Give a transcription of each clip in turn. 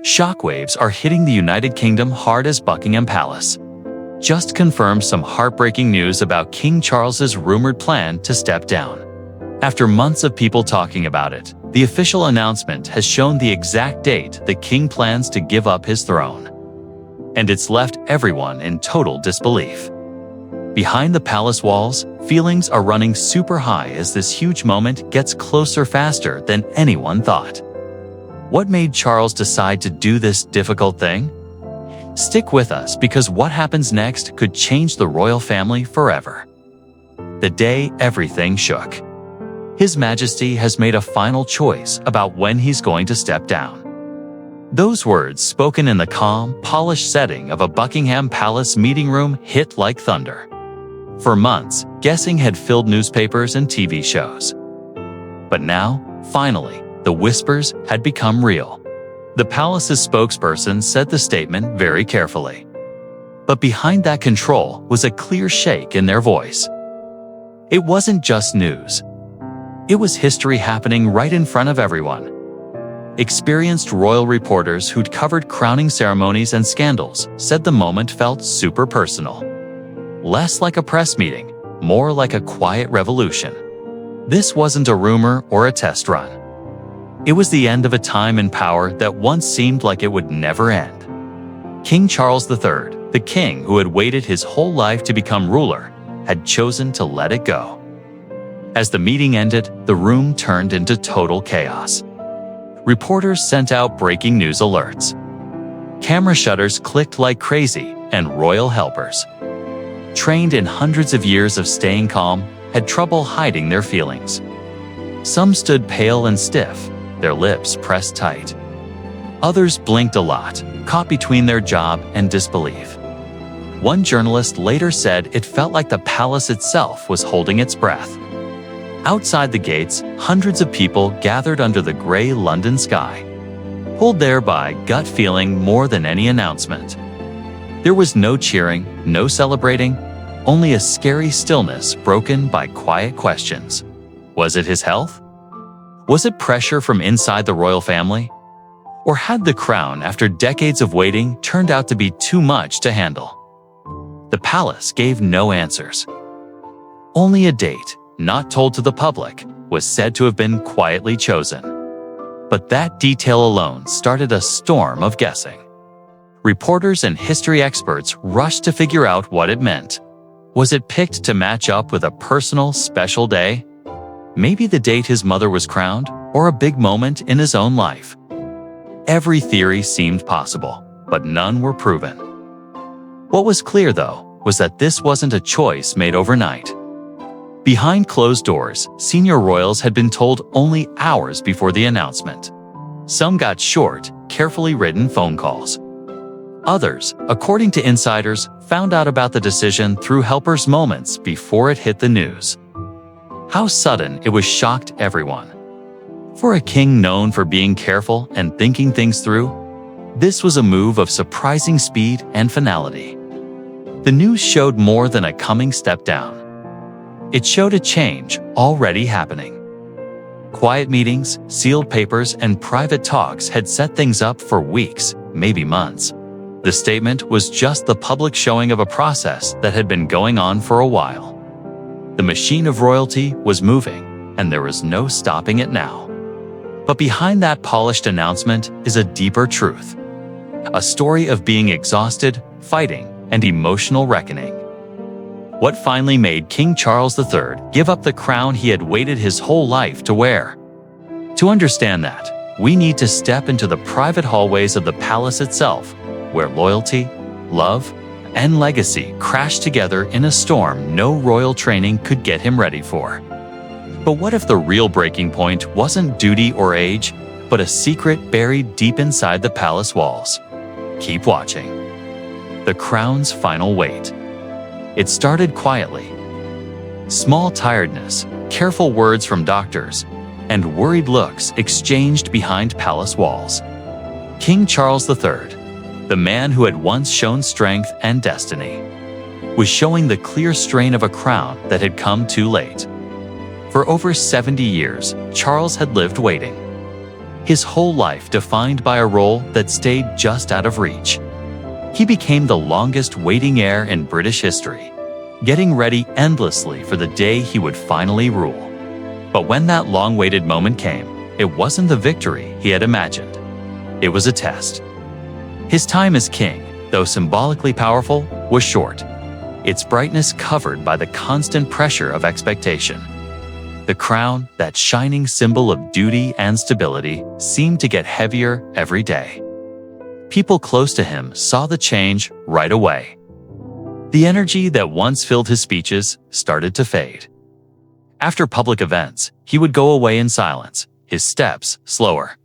Shockwaves are hitting the United Kingdom hard as Buckingham Palace just confirmed some heartbreaking news about King Charles's rumored plan to step down. After months of people talking about it, the official announcement has shown the exact date the king plans to give up his throne. And it's left everyone in total disbelief. Behind the palace walls, feelings are running super high as this huge moment gets closer faster than anyone thought. What made Charles decide to do this difficult thing? Stick with us because what happens next could change the royal family forever. The day everything shook. His Majesty has made a final choice about when he's going to step down. Those words, spoken in the calm, polished setting of a Buckingham Palace meeting room, hit like thunder. For months, guessing had filled newspapers and TV shows. But now, finally, the whispers had become real. The palace's spokesperson said the statement very carefully. But behind that control was a clear shake in their voice. It wasn't just news. It was history happening right in front of everyone. Experienced royal reporters who'd covered crowning ceremonies and scandals said the moment felt super personal. Less like a press meeting, more like a quiet revolution. This wasn't a rumor or a test run. It was the end of a time in power that once seemed like it would never end. King Charles III, the king who had waited his whole life to become ruler, had chosen to let it go. As the meeting ended, the room turned into total chaos. Reporters sent out breaking news alerts. Camera shutters clicked like crazy, and royal helpers, trained in hundreds of years of staying calm, had trouble hiding their feelings. Some stood pale and stiff, their lips pressed tight. Others blinked a lot, caught between their job and disbelief. One journalist later said it felt like the palace itself was holding its breath. Outside the gates, hundreds of people gathered under the gray London sky, pulled there by gut feeling more than any announcement. There was no cheering, no celebrating, only a scary stillness broken by quiet questions. Was it his health? Was it pressure from inside the royal family? Or had the crown, after decades of waiting, turned out to be too much to handle? The palace gave no answers. Only a date, not told to the public, was said to have been quietly chosen. But that detail alone started a storm of guessing. Reporters and history experts rushed to figure out what it meant. Was it picked to match up with a personal, special day? Maybe the date his mother was crowned, or a big moment in his own life. Every theory seemed possible, but none were proven. What was clear, though, was that this wasn't a choice made overnight. Behind closed doors, senior royals had been told only hours before the announcement. Some got short, carefully written phone calls. Others, according to insiders, found out about the decision through helpers moments before it hit the news. How sudden it was shocked everyone. For a king known for being careful and thinking things through, this was a move of surprising speed and finality. The news showed more than a coming step down. It showed a change already happening. Quiet meetings, sealed papers, and private talks had set things up for weeks, maybe months. The statement was just the public showing of a process that had been going on for a while. The machine of royalty was moving, and there was no stopping it now. But behind that polished announcement is a deeper truth. A story of being exhausted, fighting, and emotional reckoning. What finally made King Charles III give up the crown he had waited his whole life to wear? To understand that, we need to step into the private hallways of the palace itself, where loyalty, love, and legacy crashed together in a storm no royal training could get him ready for. But what if the real breaking point wasn't duty or age, but a secret buried deep inside the palace walls? Keep watching. The crown's final wait. It started quietly. Small tiredness, careful words from doctors, and worried looks exchanged behind palace walls. King Charles III, the man who had once shown strength and destiny, was showing the clear strain of a crown that had come too late. For over 70 years, Charles had lived waiting. his whole life defined by a role that stayed just out of reach. He became the longest waiting heir in British history, getting ready endlessly for the day he would finally rule. But when that long-awaited moment came, it wasn't the victory he had imagined. It was a test. His time as king, though symbolically powerful, was short, its brightness covered by the constant pressure of expectation. The crown, that shining symbol of duty and stability, seemed to get heavier every day. People close to him saw the change right away. The energy that once filled his speeches started to fade. After public events, he would go away in silence, his steps slower,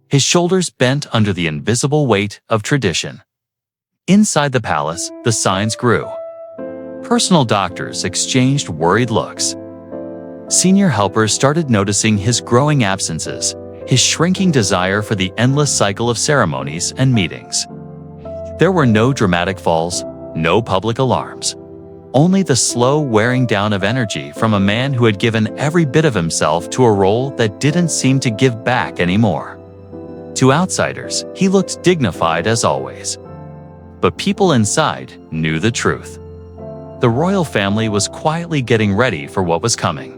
his shoulders bent under the invisible weight of tradition. Inside the palace, the signs grew. Personal doctors exchanged worried looks. Senior helpers started noticing his growing absences, his shrinking desire for the endless cycle of ceremonies and meetings. There were no dramatic falls, no public alarms. Only the slow wearing down of energy from a man who had given every bit of himself to a role that didn't seem to give back anymore. To outsiders, he looked dignified as always. But people inside knew the truth. The royal family was quietly getting ready for what was coming.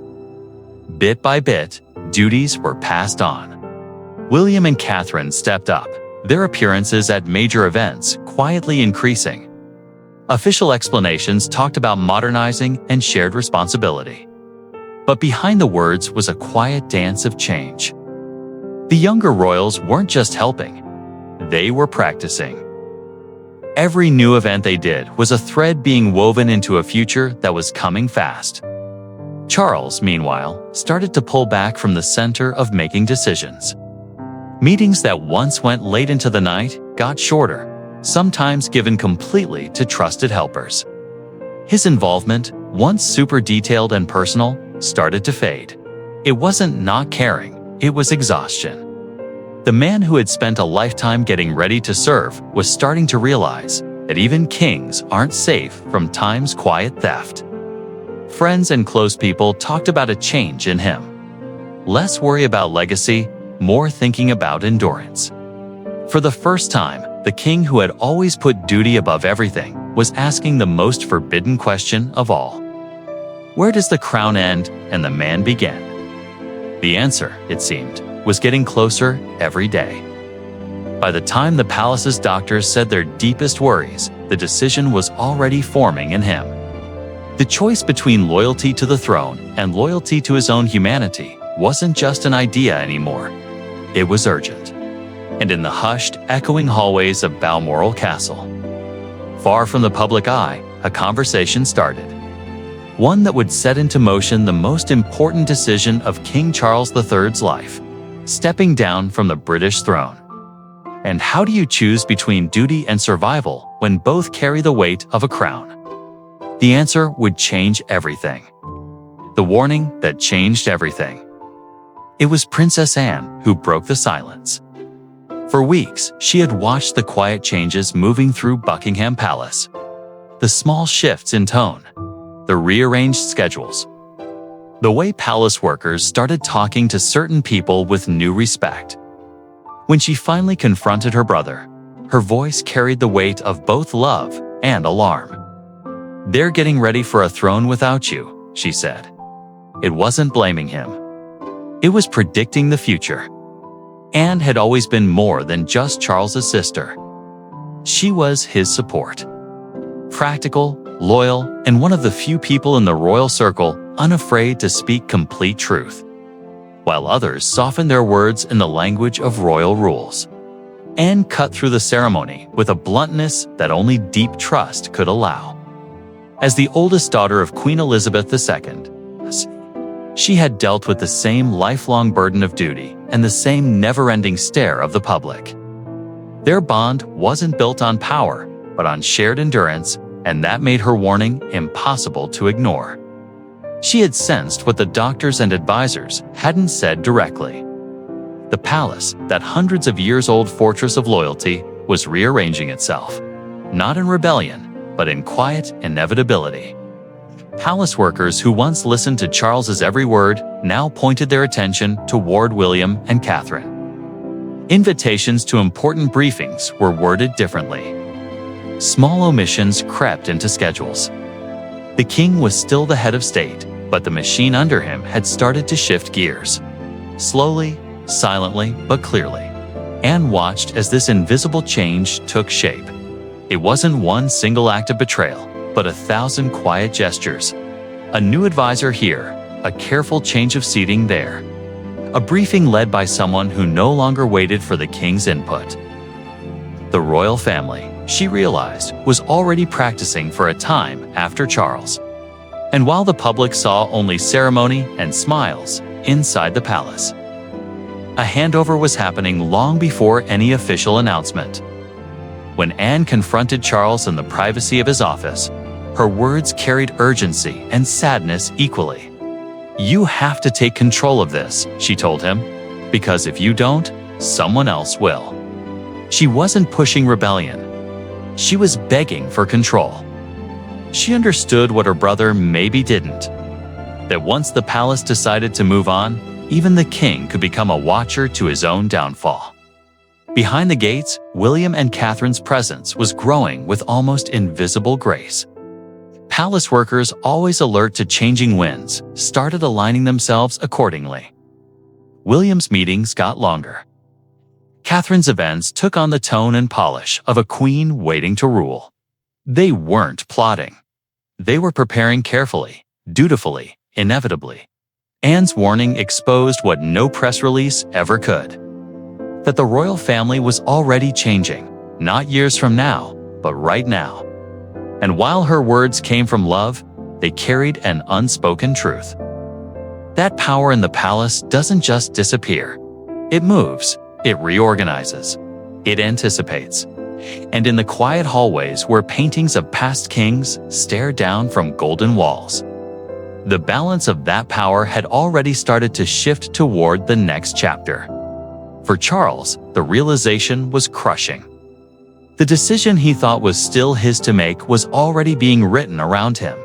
Bit by bit, duties were passed on. William and Catherine stepped up, their appearances at major events quietly increasing. Official explanations talked about modernizing and shared responsibility. But behind the words was a quiet dance of change. The younger royals weren't just helping, they were practicing. Every new event they did was a thread being woven into a future that was coming fast. Charles, meanwhile, started to pull back from the center of making decisions. Meetings that once went late into the night got shorter, sometimes given completely to trusted helpers. His involvement, once super detailed and personal, started to fade. It wasn't not caring, it was exhaustion. The man who had spent a lifetime getting ready to serve was starting to realize that even kings aren't safe from time's quiet theft. Friends and close people talked about a change in him. Less worry about legacy, more thinking about endurance. For the first time, the king who had always put duty above everything was asking the most forbidden question of all. Where does the crown end and the man begin? The answer, it seemed, was getting closer every day. By the time the palace's doctors said their deepest worries, the decision was already forming in him. The choice between loyalty to the throne and loyalty to his own humanity wasn't just an idea anymore. It was urgent. And in the hushed, echoing hallways of Balmoral Castle, far from the public eye, a conversation started. One that would set into motion the most important decision of King Charles III's life, stepping down from the British throne. And how do you choose between duty and survival when both carry the weight of a crown? The answer would change everything. The warning that changed everything. It was Princess Anne who broke the silence. For weeks, she had watched the quiet changes moving through Buckingham Palace. The small shifts in tone, the rearranged schedules, the way palace workers started talking to certain people with new respect. When she finally confronted her brother, her voice carried the weight of both love and alarm. "They're getting ready for a throne without you," she said. It wasn't blaming him. It was predicting the future. Anne had always been more than just Charles's sister. She was his support. Practical, loyal, and one of the few people in the royal circle unafraid to speak complete truth, while others softened their words in the language of royal rules. Anne cut through the ceremony with a bluntness that only deep trust could allow. As the oldest daughter of Queen Elizabeth II, she had dealt with the same lifelong burden of duty and the same never-ending stare of the public. Their bond wasn't built on power, but on shared endurance, and that made her warning impossible to ignore. She had sensed what the doctors and advisors hadn't said directly. The palace, that hundreds of years old fortress of loyalty, was rearranging itself, not in rebellion, but in quiet inevitability. Palace workers who once listened to Charles's every word now pointed their attention toward William and Catherine. Invitations to important briefings were worded differently. Small omissions crept into schedules. The king was still the head of state, but the machine under him had started to shift gears. Slowly, silently, but clearly. Anne watched as this invisible change took shape. It wasn't one single act of betrayal, but 1,000 quiet gestures. A new advisor here, a careful change of seating there. A briefing led by someone who no longer waited for the king's input. The royal family, she realized, was already practicing for a time after Charles. And while the public saw only ceremony and smiles inside the palace, a handover was happening long before any official announcement. When Anne confronted Charles in the privacy of his office, her words carried urgency and sadness equally. "You have to take control of this," she told him, "because if you don't, someone else will." She wasn't pushing rebellion. She was begging for control. She understood what her brother maybe didn't. That once the palace decided to move on, even the king could become a watcher to his own downfall. Behind the gates, William and Catherine's presence was growing with almost invisible grace. Palace workers, always alert to changing winds, started aligning themselves accordingly. William's meetings got longer. Catherine's events took on the tone and polish of a queen waiting to rule. They weren't plotting. They were preparing carefully, dutifully, inevitably. Anne's warning exposed what no press release ever could. That the royal family was already changing, not years from now, but right now. And while her words came from love, they carried an unspoken truth. That power in the palace doesn't just disappear. It moves, it reorganizes, it anticipates. And in the quiet hallways where paintings of past kings stare down from golden walls, the balance of that power had already started to shift toward the next chapter. For Charles, the realization was crushing. The decision he thought was still his to make was already being written around him.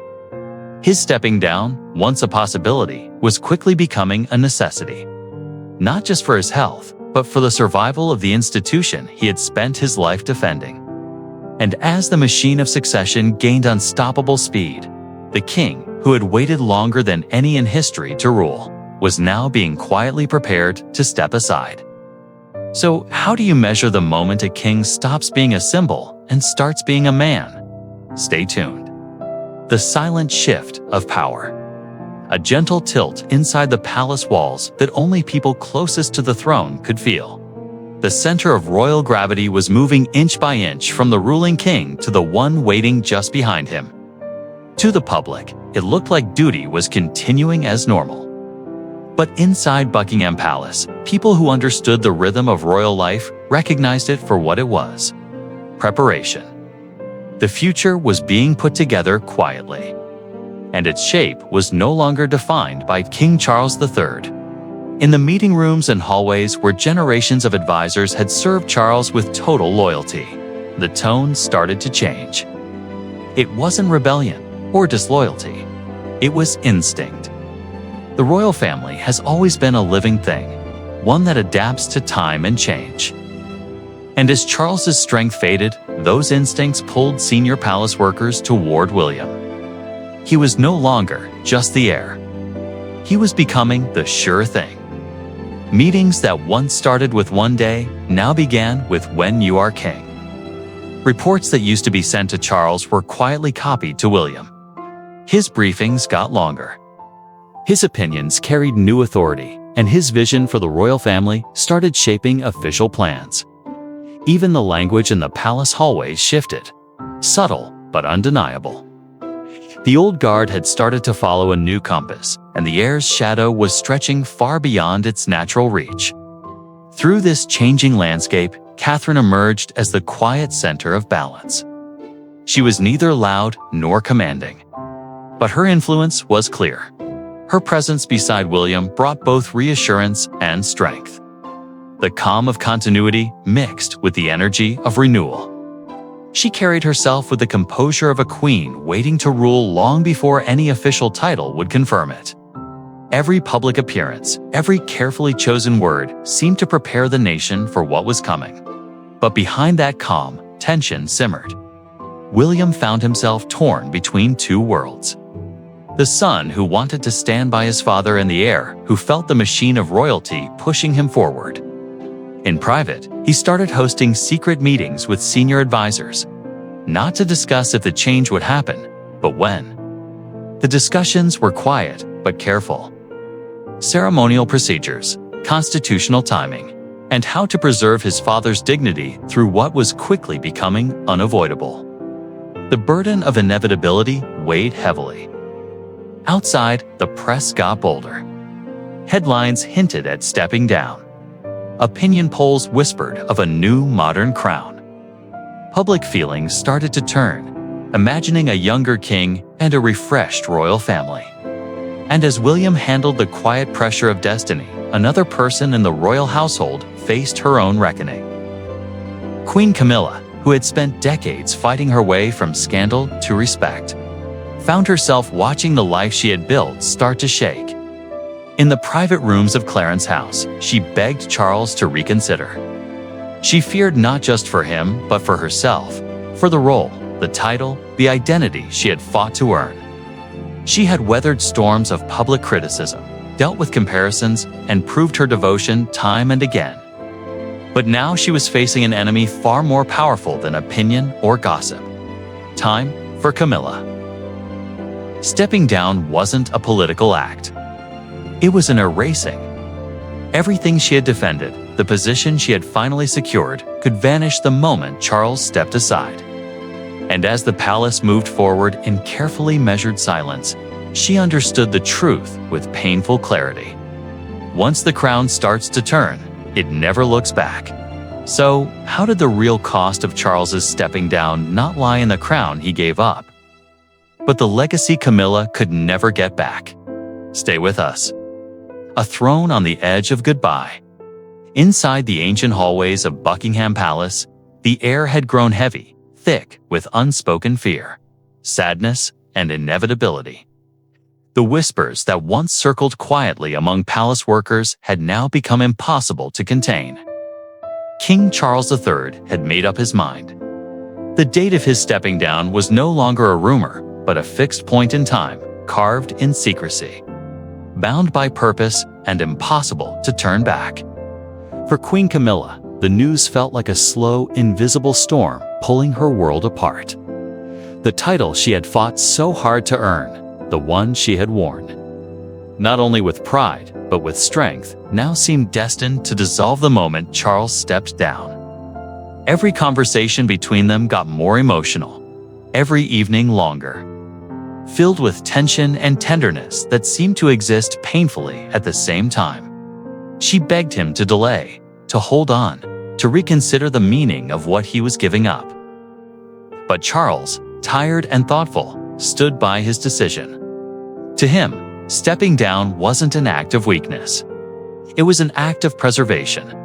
His stepping down, once a possibility, was quickly becoming a necessity. Not just for his health, but for the survival of the institution he had spent his life defending. And as the machine of succession gained unstoppable speed, the king, who had waited longer than any in history to rule, was now being quietly prepared to step aside. So, how do you measure the moment a king stops being a symbol and starts being a man? Stay tuned. The silent shift of power. A gentle tilt inside the palace walls that only people closest to the throne could feel. The center of royal gravity was moving inch by inch from the ruling king to the one waiting just behind him. To the public, it looked like duty was continuing as normal. But inside Buckingham Palace, people who understood the rhythm of royal life recognized it for what it was: preparation. The future was being put together quietly, and its shape was no longer defined by King Charles III. In the meeting rooms and hallways where generations of advisors had served Charles with total loyalty, the tone started to change. It wasn't rebellion or disloyalty. It was instinct. The royal family has always been a living thing, one that adapts to time and change. And as Charles's strength faded, those instincts pulled senior palace workers toward William. He was no longer just the heir. He was becoming the sure thing. Meetings that once started with one day now began with "when you are king." Reports that used to be sent to Charles were quietly copied to William. His briefings got longer. His opinions carried new authority, and his vision for the royal family started shaping official plans. Even the language in the palace hallways shifted, subtle but undeniable. The old guard had started to follow a new compass, and the heir's shadow was stretching far beyond its natural reach. Through this changing landscape, Catherine emerged as the quiet center of balance. She was neither loud nor commanding, but her influence was clear. Her presence beside William brought both reassurance and strength. The calm of continuity mixed with the energy of renewal. She carried herself with the composure of a queen waiting to rule long before any official title would confirm it. Every public appearance, every carefully chosen word seemed to prepare the nation for what was coming. But behind that calm, tension simmered. William found himself torn between two worlds. The son who wanted to stand by his father and the heir who felt the machine of royalty pushing him forward. In private, he started hosting secret meetings with senior advisors, not to discuss if the change would happen, but when. The discussions were quiet but careful. Ceremonial procedures, constitutional timing, and how to preserve his father's dignity through what was quickly becoming unavoidable. The burden of inevitability weighed heavily. Outside, the press got bolder. Headlines hinted at stepping down. Opinion polls whispered of a new modern crown. Public feelings started to turn, imagining a younger king and a refreshed royal family. And as William handled the quiet pressure of destiny, another person in the royal household faced her own reckoning. Queen Camilla, who had spent decades fighting her way from scandal to respect, found herself watching the life she had built start to shake. In the private rooms of Clarence's house, she begged Charles to reconsider. She feared not just for him, but for herself, for the role, the title, the identity she had fought to earn. She had weathered storms of public criticism, dealt with comparisons, and proved her devotion time and again. But now she was facing an enemy far more powerful than opinion or gossip. Time for Camilla. Stepping down wasn't a political act. It was an erasing. Everything she had defended, the position she had finally secured, could vanish the moment Charles stepped aside. And as the palace moved forward in carefully measured silence, she understood the truth with painful clarity. Once the crown starts to turn, it never looks back. So, how did the real cost of Charles's stepping down not lie in the crown he gave up, but the legacy Camilla could never get back? Stay with us. A throne on the edge of goodbye. Inside the ancient hallways of Buckingham Palace, the air had grown heavy, thick with unspoken fear, sadness, and inevitability. The whispers that once circled quietly among palace workers had now become impossible to contain. King Charles III had made up his mind. The date of his stepping down was no longer a rumor, but a fixed point in time, carved in secrecy, bound by purpose and impossible to turn back. For Queen Camilla, the news felt like a slow, invisible storm pulling her world apart. The title she had fought so hard to earn, the one she had worn, not only with pride, but with strength, now seemed destined to dissolve the moment Charles stepped down. Every conversation between them got more emotional, every evening longer, filled with tension and tenderness that seemed to exist painfully at the same time. She begged him to delay, to hold on, to reconsider the meaning of what he was giving up. But Charles, tired and thoughtful, stood by his decision. To him, stepping down wasn't an act of weakness. It was an act of preservation.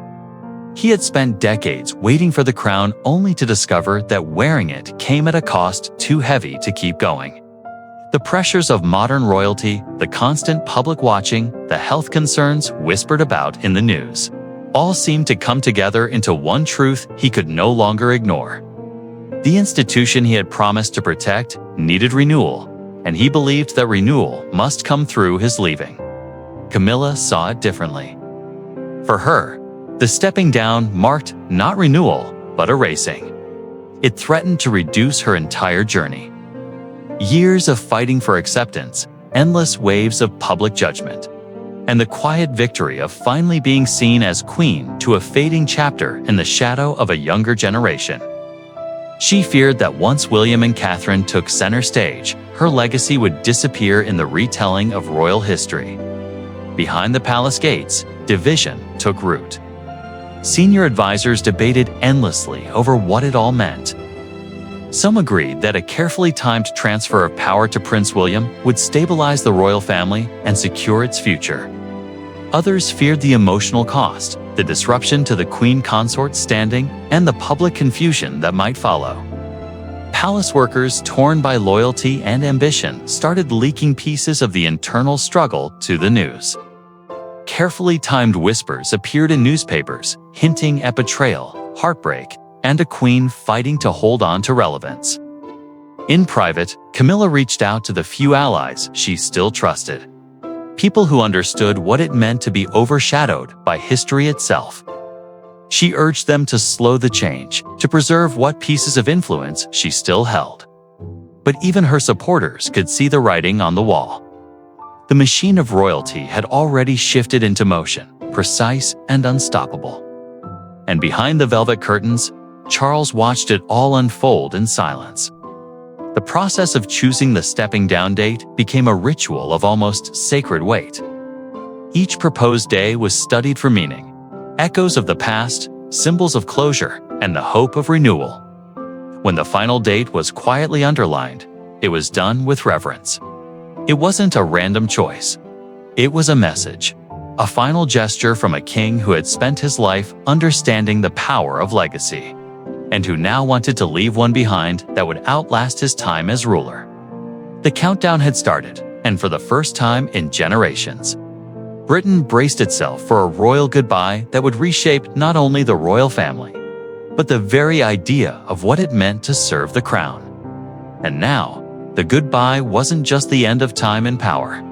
He had spent decades waiting for the crown only to discover that wearing it came at a cost too heavy to keep going. The pressures of modern royalty, the constant public watching, the health concerns whispered about in the news, all seemed to come together into one truth he could no longer ignore. The institution he had promised to protect needed renewal, and he believed that renewal must come through his leaving. Camilla saw it differently. For her, the stepping down marked not renewal, but erasing. It threatened to reduce her entire journey. Years of fighting for acceptance, endless waves of public judgment, and the quiet victory of finally being seen as queen to a fading chapter in the shadow of a younger generation. She feared that once William and Catherine took center stage, her legacy would disappear in the retelling of royal history. Behind the palace gates, division took root. Senior advisors debated endlessly over what it all meant. Some agreed that a carefully timed transfer of power to Prince William would stabilize the royal family and secure its future. Others feared the emotional cost, the disruption to the queen consort's standing, and the public confusion that might follow. Palace workers, torn by loyalty and ambition, started leaking pieces of the internal struggle to the news. Carefully timed whispers appeared in newspapers, hinting at betrayal, heartbreak, and a queen fighting to hold on to relevance. In private, Camilla reached out to the few allies she still trusted. People who understood what it meant to be overshadowed by history itself. She urged them to slow the change, to preserve what pieces of influence she still held. But even her supporters could see the writing on the wall. The machine of royalty had already shifted into motion, precise and unstoppable. And behind the velvet curtains, Charles watched it all unfold in silence. The process of choosing the stepping down date became a ritual of almost sacred weight. Each proposed day was studied for meaning. Echoes of the past, symbols of closure, and the hope of renewal. When the final date was quietly underlined, it was done with reverence. It wasn't a random choice. It was a message, a final gesture from a king who had spent his life understanding the power of legacy, and who now wanted to leave one behind that would outlast his time as ruler. The countdown had started, and for the first time in generations, Britain braced itself for a royal goodbye that would reshape not only the royal family, but the very idea of what it meant to serve the crown. And now, the goodbye wasn't just the end of time and power,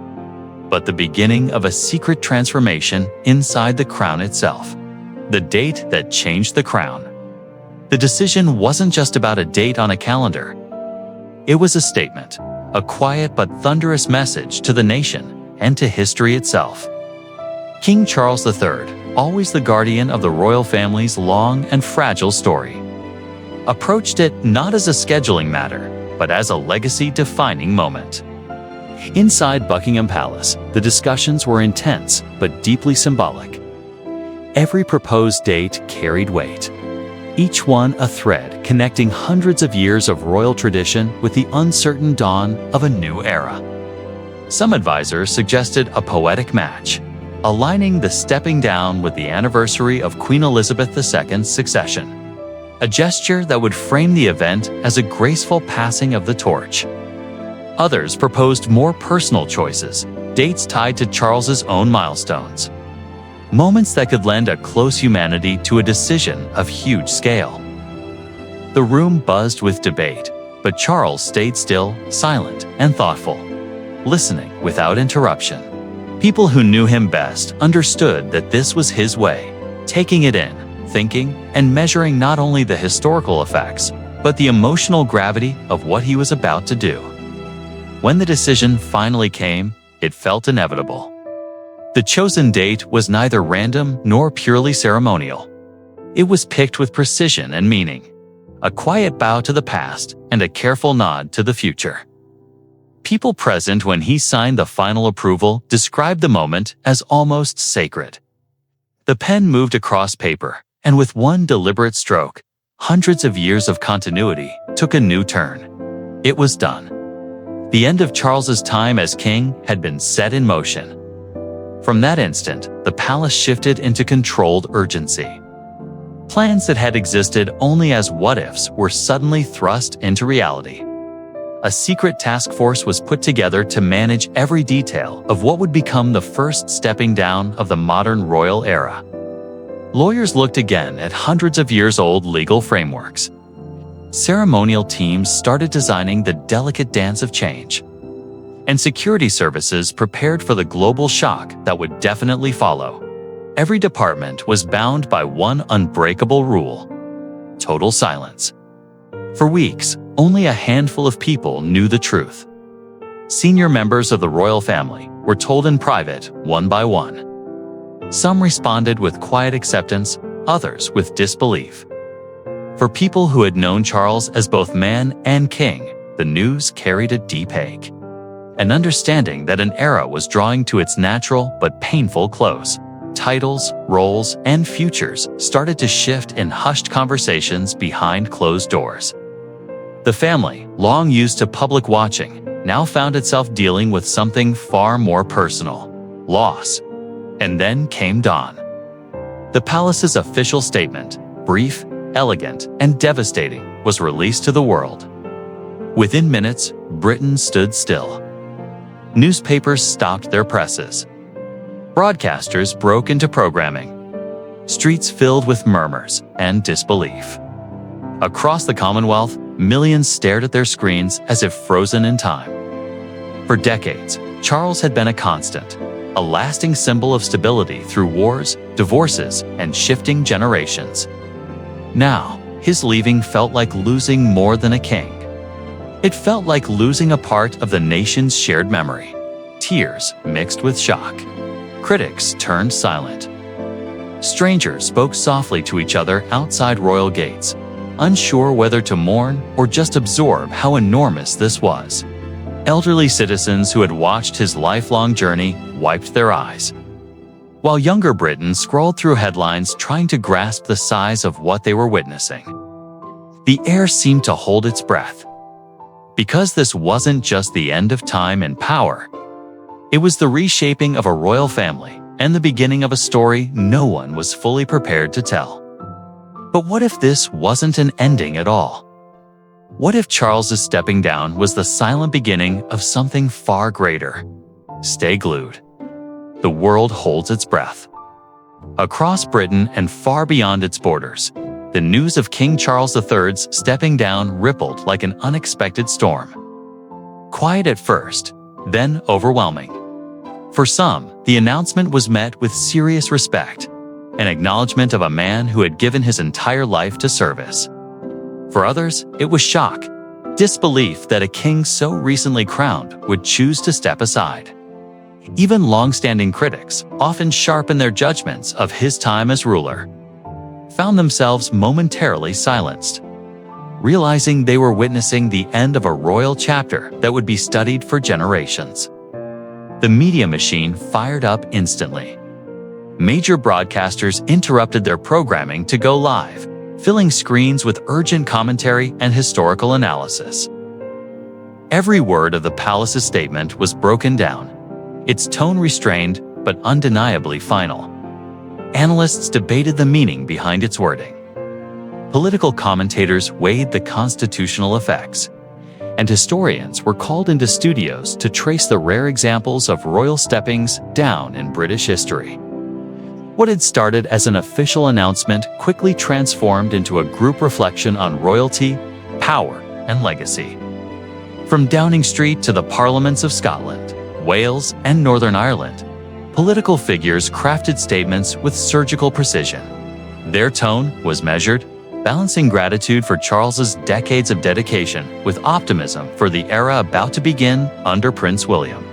but the beginning of a secret transformation inside the crown itself. The date that changed the crown. The decision wasn't just about a date on a calendar. It was a statement, a quiet but thunderous message to the nation and to history itself. King Charles III, always the guardian of the royal family's long and fragile story, approached it not as a scheduling matter, but as a legacy-defining moment. Inside Buckingham Palace, the discussions were intense but deeply symbolic. Every proposed date carried weight, each one a thread connecting hundreds of years of royal tradition with the uncertain dawn of a new era. Some advisors suggested a poetic match, aligning the stepping down with the anniversary of Queen Elizabeth II's succession, a gesture that would frame the event as a graceful passing of the torch. Others proposed more personal choices, dates tied to Charles's own milestones, moments that could lend a close humanity to a decision of huge scale. The room buzzed with debate, but Charles stayed still, silent, and thoughtful, listening without interruption. People who knew him best understood that this was his way, taking it in, thinking, and measuring not only the historical effects, but the emotional gravity of what he was about to do. When the decision finally came, it felt inevitable. The chosen date was neither random nor purely ceremonial. It was picked with precision and meaning, a quiet bow to the past and a careful nod to the future. People present when he signed the final approval described the moment as almost sacred. The pen moved across paper, and with one deliberate stroke, hundreds of years of continuity took a new turn. It was done. The end of Charles's time as king had been set in motion. From that instant, the palace shifted into controlled urgency. Plans that had existed only as what-ifs were suddenly thrust into reality. A secret task force was put together to manage every detail of what would become the first stepping down of the modern royal era. Lawyers looked again at hundreds of years-old legal frameworks. Ceremonial teams started designing the delicate dance of change. And security services prepared for the global shock that would definitely follow. Every department was bound by one unbreakable rule: total silence. For weeks, only a handful of people knew the truth. Senior members of the royal family were told in private, one by one. Some responded with quiet acceptance, others with disbelief. For people who had known Charles as both man and king, the news carried a deep ache. An understanding that an era was drawing to its natural but painful close. Titles, roles, and futures started to shift in hushed conversations behind closed doors. The family, long used to public watching, now found itself dealing with something far more personal: loss. And then came dawn. The palace's official statement, brief, elegant, and devastating, was released to the world. Within minutes, Britain stood still. Newspapers stopped their presses. Broadcasters broke into programming. Streets filled with murmurs and disbelief. Across the Commonwealth, millions stared at their screens as if frozen in time. For decades, Charles had been a constant, a lasting symbol of stability through wars, divorces, and shifting generations. Now, his leaving felt like losing more than a king. It felt like losing a part of the nation's shared memory. Tears mixed with shock. Critics turned silent. Strangers spoke softly to each other outside royal gates, unsure whether to mourn or just absorb how enormous this was. Elderly citizens who had watched his lifelong journey wiped their eyes, while younger Britons scrolled through headlines trying to grasp the size of what they were witnessing. The air seemed to hold its breath. Because this wasn't just the end of time and power, it was the reshaping of a royal family and the beginning of a story no one was fully prepared to tell. But what if this wasn't an ending at all? What if Charles's stepping down was the silent beginning of something far greater? Stay glued. The world holds its breath. Across Britain and far beyond its borders, the news of King Charles III's stepping down rippled like an unexpected storm. Quiet at first, then overwhelming. For some, the announcement was met with serious respect, an acknowledgement of a man who had given his entire life to service. For others, it was shock, disbelief that a king so recently crowned would choose to step aside. Even long-standing critics, often sharp in their judgments of his time as ruler, found themselves momentarily silenced, realizing they were witnessing the end of a royal chapter that would be studied for generations. The media machine fired up instantly. Major broadcasters interrupted their programming to go live, filling screens with urgent commentary and historical analysis. Every word of the palace's statement was broken down, its tone restrained but undeniably final. Analysts debated the meaning behind its wording. Political commentators weighed the constitutional effects, and historians were called into studios to trace the rare examples of royal steppings down in British history. What had started as an official announcement quickly transformed into a group reflection on royalty, power, and legacy. From Downing Street to the parliaments of Scotland, Wales, and Northern Ireland, political figures crafted statements with surgical precision. Their tone was measured, balancing gratitude for Charles's decades of dedication with optimism for the era about to begin under Prince William.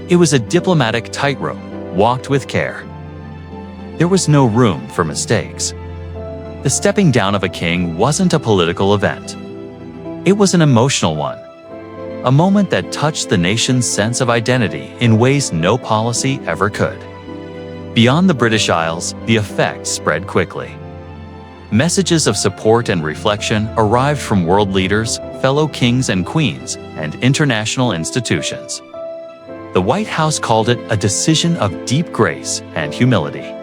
It was a diplomatic tightrope, walked with care. There was no room for mistakes. The stepping down of a king wasn't a political event. It was an emotional one, a moment that touched the nation's sense of identity in ways no policy ever could. Beyond the British Isles, the effect spread quickly. Messages of support and reflection arrived from world leaders, fellow kings and queens, and international institutions. The White House called it a decision of deep grace and humility.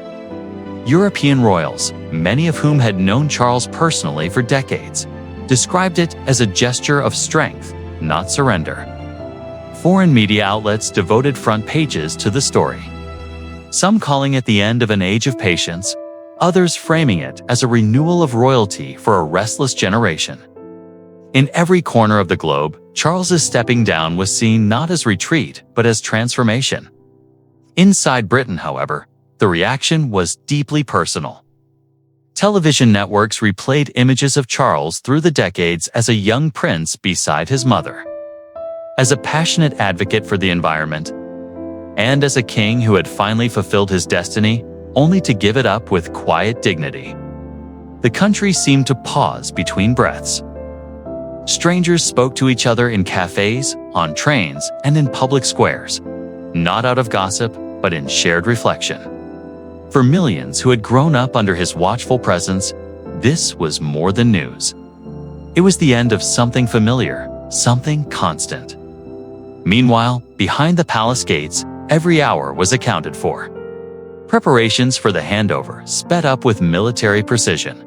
European royals, many of whom had known Charles personally for decades, described it as a gesture of strength, not surrender. Foreign media outlets devoted front pages to the story, some calling it the end of an age of patience, others framing it as a renewal of royalty for a restless generation. In every corner of the globe, Charles's stepping down was seen not as retreat, but as transformation. Inside Britain, however, the reaction was deeply personal. Television networks replayed images of Charles through the decades as a young prince beside his mother, as a passionate advocate for the environment, and as a king who had finally fulfilled his destiny, only to give it up with quiet dignity. The country seemed to pause between breaths. Strangers spoke to each other in cafes, on trains, and in public squares, not out of gossip, but in shared reflection. For millions who had grown up under his watchful presence, this was more than news. It was the end of something familiar, something constant. Meanwhile, behind the palace gates, every hour was accounted for. Preparations for the handover sped up with military precision.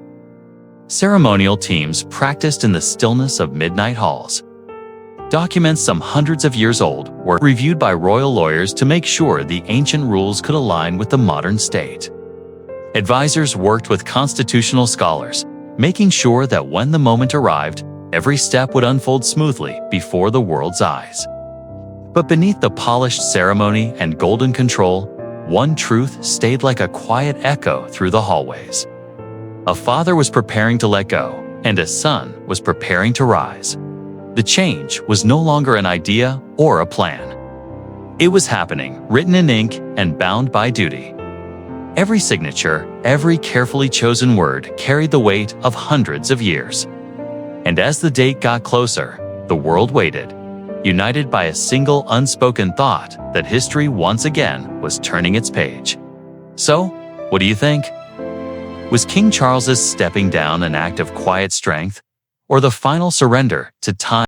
Ceremonial teams practiced in the stillness of midnight halls, Documents some hundreds of years old were reviewed by royal lawyers to make sure the ancient rules could align with the modern state. Advisors worked with constitutional scholars, making sure that when the moment arrived, every step would unfold smoothly before the world's eyes. But beneath the polished ceremony and golden control, one truth stayed like a quiet echo through the hallways. A father was preparing to let go, and a son was preparing to rise. The change was no longer an idea or a plan. It was happening, written in ink and bound by duty. Every signature, every carefully chosen word carried the weight of hundreds of years. And as the date got closer, the world waited, united by a single unspoken thought that history once again was turning its page. So, what do you think? Was King Charles's stepping down an act of quiet strength, or the final surrender to time?